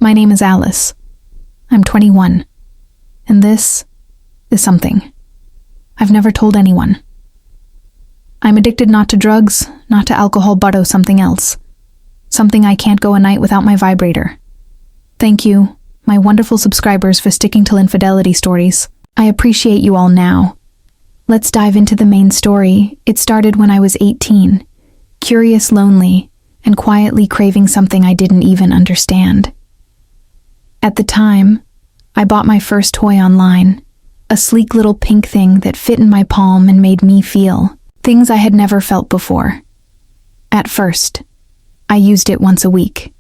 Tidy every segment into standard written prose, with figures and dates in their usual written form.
My name is Alice. I'm 21. And this is something I've never told anyone. I'm addicted not to drugs, not to alcohol, but something else. Something I can't go a night without my vibrator. Thank you, my wonderful subscribers, for sticking to infidelity stories. I appreciate you all now. Let's dive into the main story. It started when I was 18, curious, lonely, and quietly craving something I didn't even understand. At the time, I bought my first toy online, a sleek little pink thing that fit in my palm and made me feel things I had never felt before. At first, I used it once a week.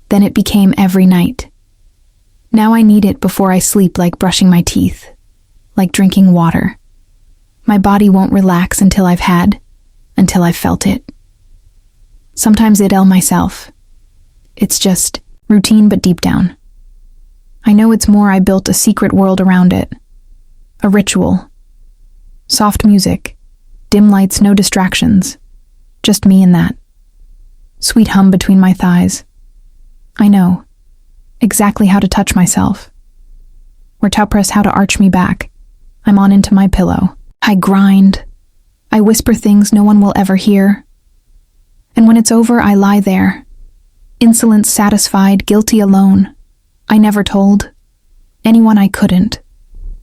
Then it became every night. Now I need it before I sleep, like brushing my teeth, like drinking water. My body won't relax until I've felt it. Sometimes I'll myself. It's just routine, but deep down, I know it's more. I built a secret world around it. A ritual. Soft music. Dim lights, no distractions. Just me and that. Sweet hum between my thighs. I know exactly how to touch myself. Or to press how to arch me back. I'm on into my pillow. I grind. I whisper things no one will ever hear. And when it's over, I lie there. Insolent, satisfied, guilty, alone. I never told anyone. I couldn't.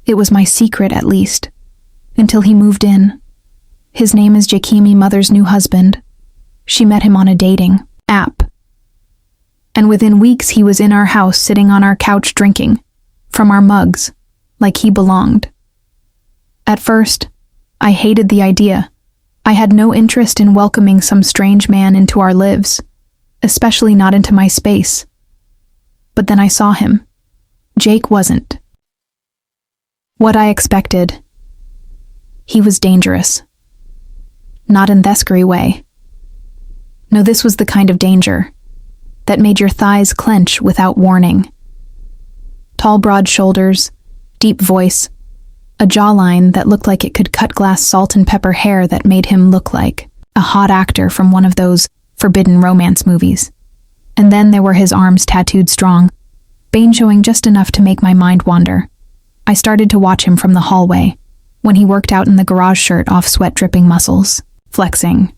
It was my secret, at least, until he moved in. His name is Jakimi, mother's new husband. She met him on a dating app. And within weeks, he was in our house, sitting on our couch, drinking from our mugs, like he belonged. At first, I hated the idea. I had no interest in welcoming some strange man into our lives, especially not into my space. But then I saw him. Jake wasn't what I expected. He was dangerous. Not in the scary way. No, this was the kind of danger that made your thighs clench without warning. Tall, broad shoulders, deep voice, a jawline that looked like it could cut glass, salt and pepper hair that made him look like a hot actor from one of those forbidden romance movies. And then there were his arms, tattooed strong, veins showing just enough to make my mind wander. I started to watch him from the hallway, when he worked out in the garage, shirt off, sweat-dripping muscles, flexing.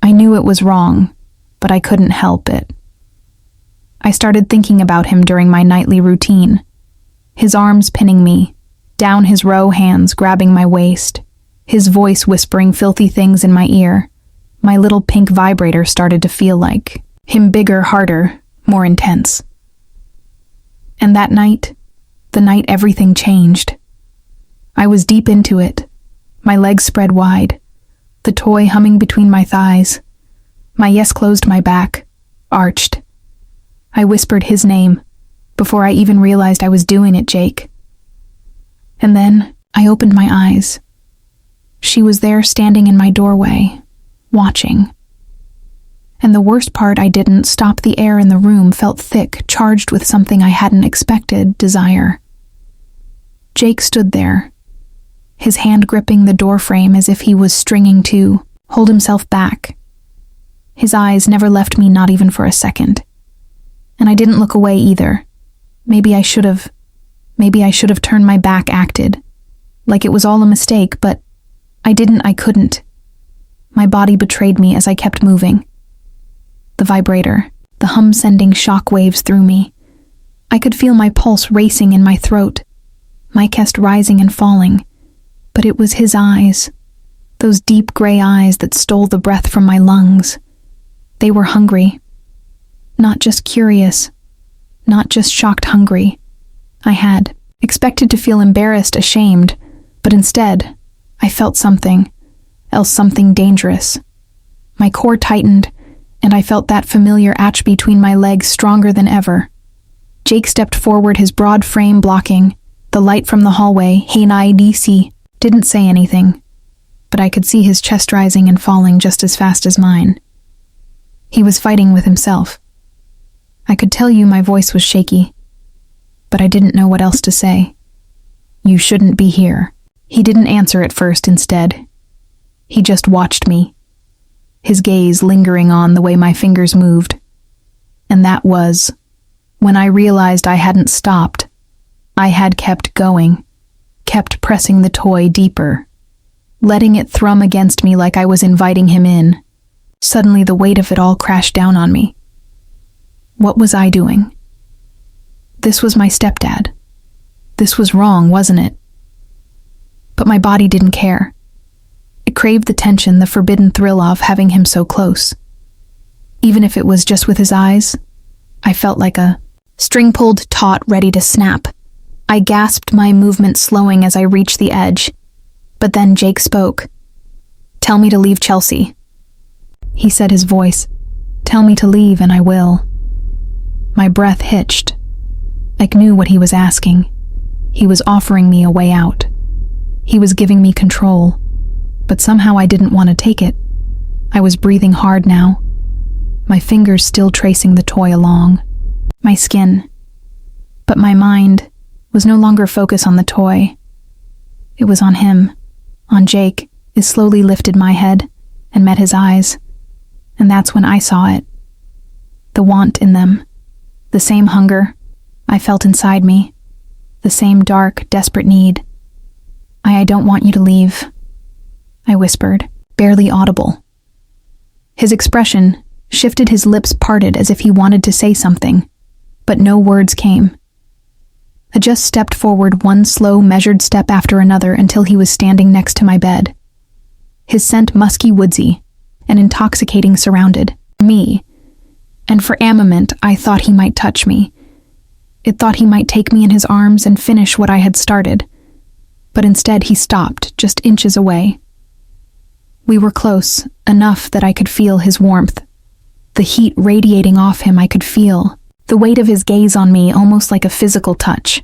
I knew it was wrong, but I couldn't help it. I started thinking about him during my nightly routine, his arms pinning me, down his row, hands grabbing my waist, his voice whispering filthy things in my ear. My little pink vibrator started to feel like him, bigger, harder, more intense. And that night, the night everything changed. I was deep into it, my legs spread wide, the toy humming between my thighs. My yes closed, my back arched. I whispered his name before I even realized I was doing it, Jake. And then I opened my eyes. She was there, standing in my doorway, watching. And the worst part, I didn't stop. The air in the room felt thick, charged with something I hadn't expected, desire. Jake stood there, his hand gripping the doorframe as if he was stringing to hold himself back. His eyes never left me, not even for a second. And I didn't look away either. Maybe I should have turned my back, acted like it was all a mistake, but I didn't. I couldn't. My body betrayed me as I kept moving. The vibrator, the hum sending shock waves through me. I could feel my pulse racing in my throat, my chest rising and falling. But it was his eyes, those deep gray eyes that stole the breath from my lungs. They were hungry. Not just curious, not just shocked, hungry. I had expected to feel embarrassed, ashamed, but instead, I felt something else, something dangerous. My core tightened, and I felt that familiar atch between my legs, stronger than ever. Jake stepped forward, his broad frame blocking the light from the hallway. Hey, DC didn't say anything, but I could see his chest rising and falling just as fast as mine. He was fighting with himself. I could tell you my voice was shaky, but I didn't know what else to say. You shouldn't be here. He didn't answer at first. Instead, he just watched me, his gaze lingering on the way my fingers moved. And that was When I realized I hadn't stopped, I had kept going, kept pressing the toy deeper, letting it thrum against me like I was inviting him in. Suddenly the weight of it all crashed down on me. What was I doing? This was my stepdad. This was wrong, wasn't it? But my body didn't care. It craved the tension, the forbidden thrill of having him so close. Even if it was just with his eyes, I felt like a string pulled taut ready to snap. I gasped, my movement slowing as I reached the edge. But then Jake spoke. "Tell me to leave, Chelsea." He said, his voice. "Tell me to leave and I will." My breath hitched. I knew what he was asking. He was offering me a way out. He was giving me control. But somehow I didn't want to take it. I was breathing hard now, my fingers still tracing the toy along. My skin. But my mind was no longer focused on the toy. It was on him, on Jake. It slowly lifted my head and met his eyes. And that's when I saw it. The want in them. The same hunger I felt inside me. The same dark, desperate need. I don't want you to leave," I whispered, barely audible. His expression shifted, his lips parted as if he wanted to say something, but no words came. I just stepped forward, one slow, measured step after another, until he was standing next to my bed. His scent musky, woodsy, and intoxicating surrounded me, and for a moment I thought he might touch me. It thought he might take me in his arms and finish what I had started, but instead he stopped just inches away. We were close, enough that I could feel his warmth. The heat radiating off him I could feel, the weight of his gaze on me almost like a physical touch.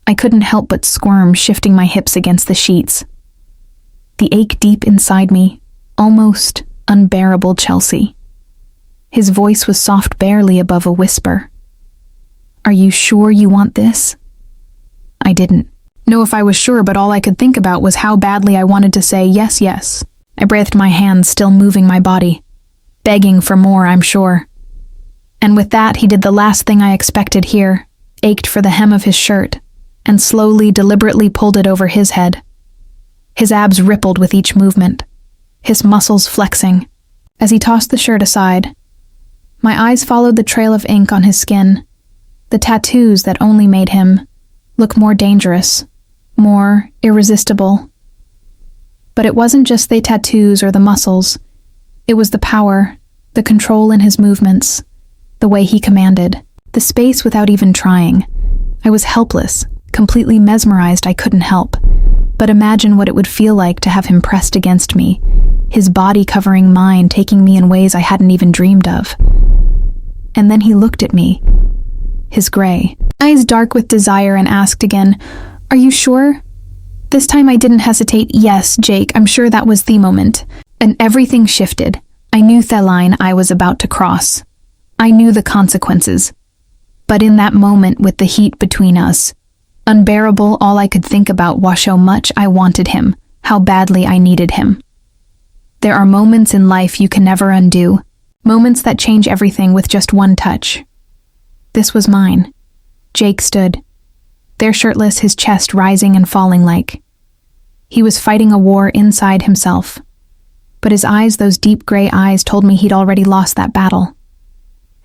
I couldn't help but squirm, shifting my hips against the sheets. The ache deep inside me, almost unbearable, Chelsea. His voice was soft, barely above a whisper. "Are you sure you want this?" I didn't know if I was sure, but all I could think about was how badly I wanted to say yes, yes. I breathed, my hands still moving my body, begging for more, I'm sure. And with that, he did the last thing I expected here, ached for the hem of his shirt, and slowly, deliberately pulled it over his head. His abs rippled with each movement, his muscles flexing. As he tossed the shirt aside, my eyes followed the trail of ink on his skin, the tattoos that only made him look more dangerous, more irresistible. But it wasn't just the tattoos or the muscles. It was the power, the control in his movements, the way he commanded, the space without even trying. I was helpless, completely mesmerized. I couldn't help but imagine what it would feel like to have him pressed against me, his body covering mine, taking me in ways I hadn't even dreamed of. And then he looked at me, his gray eyes dark with desire, and asked again, "Are you sure?" This time I didn't hesitate. "Yes, Jake, I'm sure." That was the moment. And everything shifted. I knew the line I was about to cross. I knew the consequences. But in that moment, with the heat between us, unbearable, all I could think about was how much I wanted him, how badly I needed him. There are moments in life you can never undo, moments that change everything with just one touch. This was mine. Jake stood, there shirtless, his chest rising and falling like he was fighting a war inside himself. But his eyes, those deep gray eyes, told me he'd already lost that battle.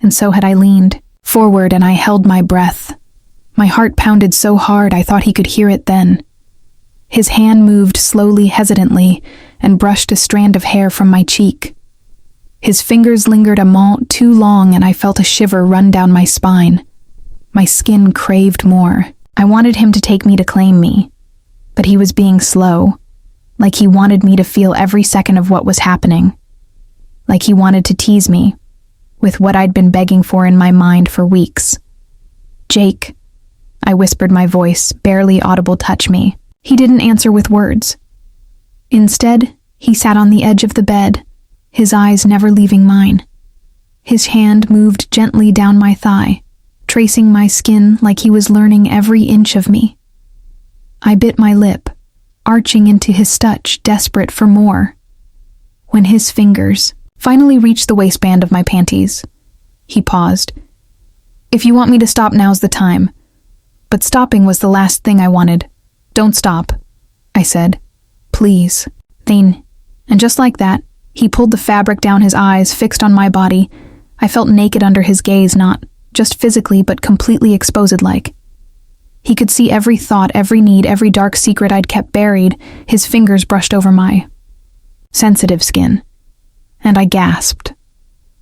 And so had I. Leaned forward and I held my breath. My heart pounded so hard I thought he could hear it then. His hand moved slowly, hesitantly, and brushed a strand of hair from my cheek. His fingers lingered a moment too long, and I felt a shiver run down my spine. My skin craved more. I wanted him to take me, to claim me. But he was being slow, like he wanted me to feel every second of what was happening. Like he wanted to tease me with what I'd been begging for in my mind for weeks. "Jake," I whispered, my voice barely audible. "Touch me." He didn't answer with words. Instead, he sat on the edge of the bed, his eyes never leaving mine. His hand moved gently down my thigh, tracing my skin like he was learning every inch of me. I bit my lip, arching into his touch, desperate for more. When his fingers finally reached the waistband of my panties, he paused, If you want me to stop, now's the time. But stopping was the last thing I wanted. Don't stop, I said. Please. Then, and just like that, he pulled the fabric down, his eyes fixed on my body. I felt naked under his gaze, not just physically, but completely exposed-like. He could see every thought, every need, every dark secret I'd kept buried. His fingers brushed over my sensitive skin, and I gasped,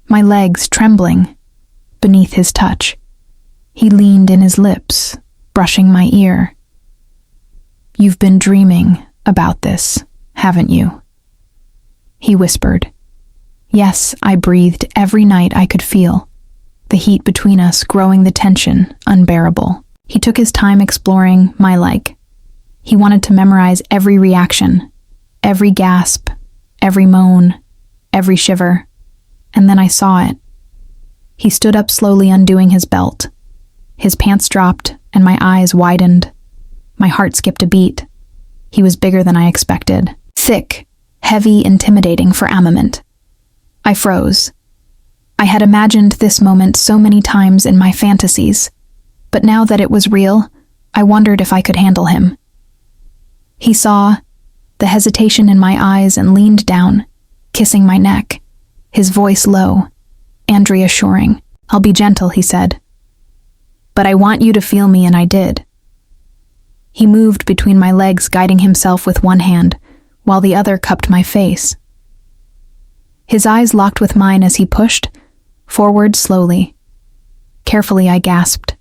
my legs trembling beneath his touch. He leaned in, his lips brushing my ear. You've been dreaming about this, haven't you? He whispered. Yes, I breathed. Every night I could feel the heat between us growing, the tension unbearable. He took his time exploring my leg. He wanted to memorize every reaction, every gasp, every moan, every shiver. And then I saw it. He stood up slowly, undoing his belt. His pants dropped and my eyes widened. My heart skipped a beat. He was bigger than I expected. Thick, heavy, intimidating for armament. I froze. I had imagined this moment so many times in my fantasies, but now that it was real, I wondered if I could handle him. He saw the hesitation in my eyes and leaned down, kissing my neck, his voice low and reassuring. I'll be gentle, he said. But I want you to feel me, and I did. He moved between my legs, guiding himself with one hand, while the other cupped my face. His eyes locked with mine as he pushed forward slowly. Carefully, I gasped.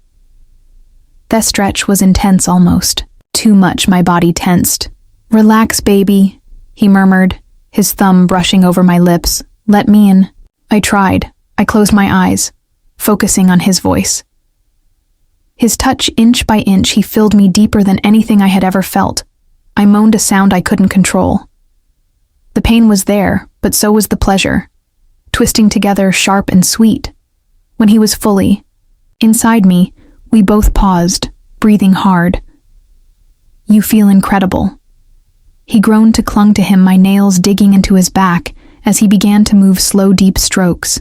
That stretch was intense, almost too much. My body tensed. Relax, baby, he murmured, his thumb brushing over my lips. Let me in. I tried. I closed my eyes, focusing on his voice. His touch, inch by inch, he filled me deeper than anything I had ever felt. I moaned a sound I couldn't control. The pain was there, but so was the pleasure, twisting together, sharp and sweet. When he was fully inside me, we both paused, breathing hard. You feel incredible. He groaned to clung to him, my nails digging into his back as he began to move slow, deep strokes.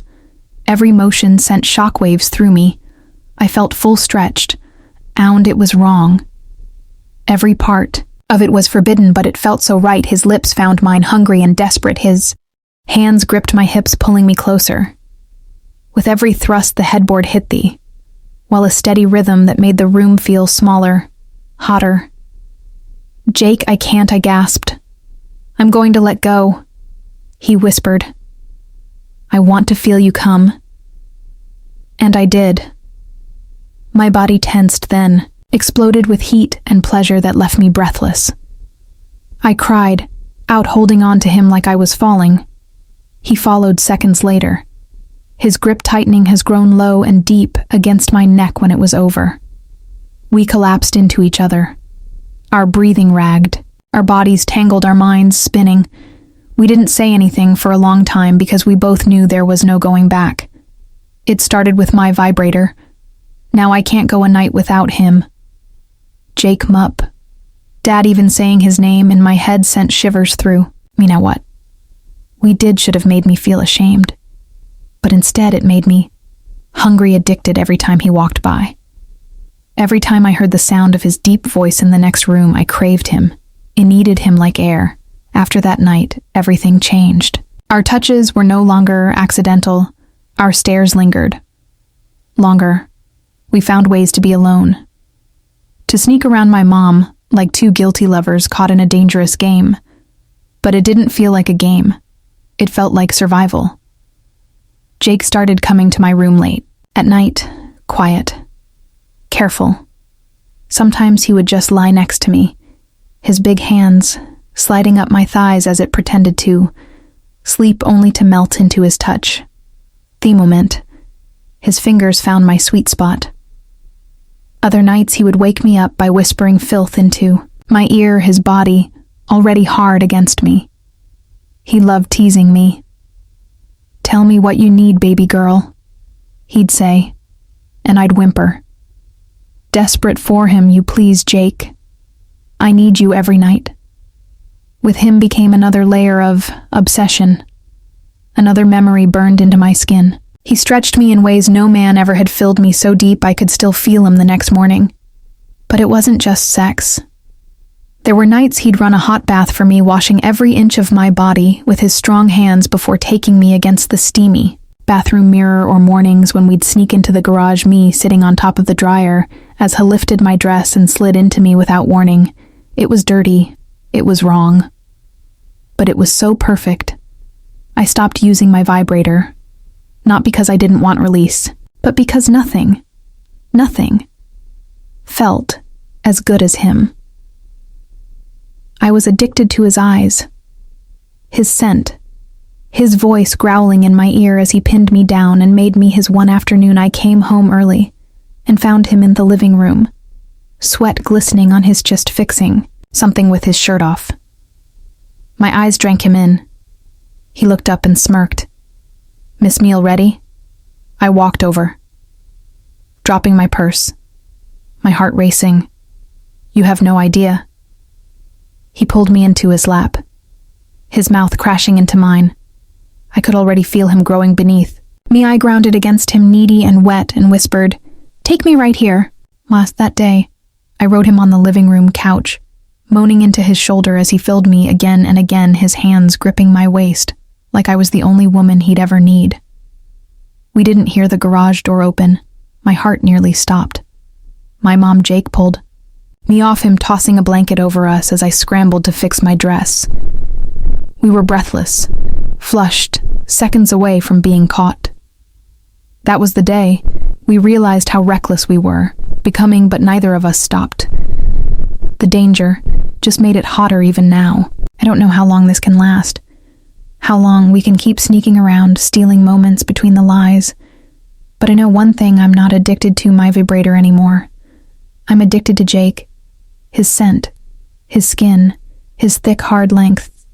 Every motion sent shockwaves through me. I felt full stretched, and it was wrong. Every part of it was forbidden, but it felt so right. His lips found mine, hungry and desperate. His hands gripped my hips, pulling me closer. With every thrust, the headboard hit thee, while a steady rhythm that made the room feel smaller, hotter. Jake, I can't, I gasped. I'm going to let go, he whispered. I want to feel you come. And I did. My body tensed then, exploded with heat and pleasure that left me breathless. I cried, out holding on to him like I was falling. He followed seconds later. His grip tightening has grown low and deep against my neck when it was over. We collapsed into each other. Our breathing ragged, our bodies tangled, our minds spinning. We didn't say anything for a long time because we both knew there was no going back. It started with my vibrator. Now I can't go a night without him. Jake Mupp. Dad even saying his name in my head sent shivers through. You know what? We did should have made me feel ashamed. But instead it made me hungry, addicted every time he walked by. Every time I heard the sound of his deep voice in the next room, I craved him. I needed him like air. After that night, everything changed. Our touches were no longer accidental. Our stares lingered. Longer. We found ways to be alone. To sneak around my mom, like two guilty lovers caught in a dangerous game. But it didn't feel like a game. It felt like survival. Jake started coming to my room late. At night, quiet. Careful. Sometimes he would just lie next to me, his big hands sliding up my thighs as it pretended to sleep, only to melt into his touch. The moment, his fingers found my sweet spot. Other nights he would wake me up by whispering filth into my ear, his body already hard against me. He loved teasing me. Tell me what you need, baby girl, he'd say, and I'd whimper. Desperate for him, you please, Jake. I need you every night. With him became another layer of obsession. Another memory burned into my skin. He stretched me in ways no man ever had filled me so deep I could still feel him the next morning. But it wasn't just sex. There were nights he'd run a hot bath for me, washing every inch of my body with his strong hands before taking me against the steamy bathroom mirror, or mornings when we'd sneak into the garage, me sitting on top of the dryer, as he lifted my dress and slid into me without warning. It was dirty. It was wrong. But it was so perfect. I stopped using my vibrator. Not because I didn't want release, but because nothing felt as good as him. I was addicted to his eyes, his scent, his voice growling in my ear as he pinned me down and made me his. One afternoon I came home early and found him in the living room, sweat glistening on his chest, fixing something with his shirt off. My eyes drank him in. He looked up and smirked. "Miss Meal ready?" I walked over, dropping my purse, my heart racing. "You have no idea." He pulled me into his lap, his mouth crashing into mine. I could already feel him growing beneath me. I grounded against him, needy and wet, and whispered, "Take me right here." That day, I rode him on the living room couch, moaning into his shoulder as he filled me again and again, his hands gripping my waist like I was the only woman he'd ever need. We didn't hear the garage door open. My heart nearly stopped. My mom, Jake, pulled me off him, tossing a blanket over us as I scrambled to fix my dress. We were breathless, flushed, seconds away from being caught. That was the day we realized how reckless we were becoming, but neither of us stopped. The danger just made it hotter even now. I don't know how long this can last, how long we can keep sneaking around, stealing moments between the lies. But I know one thing: I'm not addicted to my vibrator anymore. I'm addicted to Jake, his scent, his skin, his thick, hard length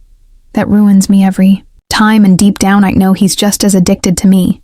that ruins me every time, and deep down I know he's just as addicted to me.